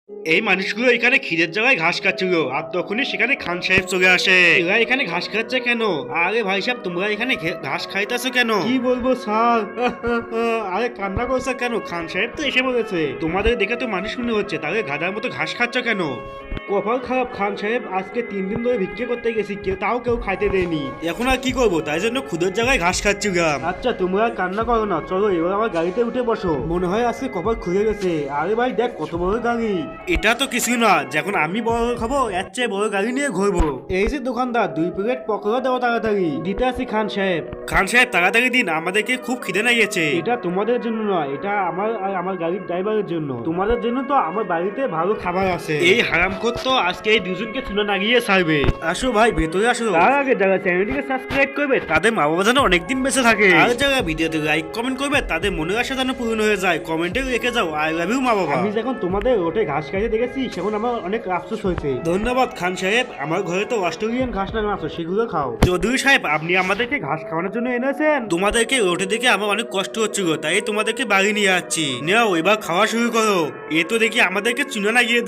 এই মানুষগুলো এখানে খিদের জায়গায় ঘাস খাচ্ছিল আর তখনই সেখানে খান সাহেব চলে আসে। এরা এখানে ঘাস খাচ্ছে কেন? আরে ভাই সাহেব, তোমরা এখানে ঘাস খাইতেছো কেন? কি বলবো স্যার? আরে কান্না করছো কেন? খান সাহেব তো এসে বলেছে। তোমাদের দেখে তো মানুষ মনে হচ্ছে, তাহলে গাধার মতো ঘাস খাচ্ছ কেন? কপাল খারাপ খান সাহেব, আজকে 3 দিন ধরে ভিক্ষে করতে গেছি, কেউ খাইতে দেয়নি। এখন আর কি করবো, তাই জন্য ক্ষুদের জায়গায় ঘাস খাচ্ছিলাম। আচ্ছা তোমরা আর কান্না করো না, চলো এবার আমার গাড়িতে উঠে বসো। মনে হয় আজকে কপাল খুলে গেছে। আরে ভাই দেখ কত বড় গাড়ি। এটা তো কিছু না, যখন আমি বড় খাবো এর চেয়ে বড় গাড়ি নিয়ে ঘুরবো। এই যে দোকানদার, 2 প্লেট পকোড়া দেওয়া তাড়াতাড়ি। দিতে আসি খান সাহেব। খান সাহেব তাড়াতাড়ি দিন, আমাদেরকে খুব খিদে লাগিয়েছে। এটা তোমাদের জন্য না, এটা আমার আর আমার গাড়ির ড্রাইভারের জন্য। তোমাদের জন্য তো আমার বাড়িতে ভালো খাবার আছে। এই হারামখোর তো আজকে এই দুজনকে তুলে না গিয়ে ছাড়বে। আসো ভাই ভেতরে আসো। তার আগে যারা চ্যানেলটিকে সাবস্ক্রাইব করবে তাদের মা বাবা যেন অনেকদিন বেঁচে থাকে। আর যারা ভিডিওতে লাইক কমেন্ট করবে তাদের মনের আশা যেন পূরণ হয়ে যায়। কমেন্টে রেখে যাও আই লাভ ইউ মা বাবা। আমি যখন তোমাদের রোটে ঘাস খাইতে দেখেছি সেখন আমার অনেক আফসোস হয়েছে। ধন্যবাদ খান সাহেব, আমার ঘরে তো অস্ট্রেলিয়ান ঘাস লাগানো আছে, সেগুলো খাও। চৌধুরী সাহেব, আপনি আমাদেরকে ঘাস খাওয়ানোর জন্য এনেছেন। তোমাদেরকে রোটে দেখে আমার অনেক কষ্ট হচ্ছিল, তাই তোমাদেরকে বাড়ি নিয়ে যাচ্ছি। নাও এবার খাওয়া শুরু করো। এ তো দেখি আমাদেরকে চুনা লাগিয়ে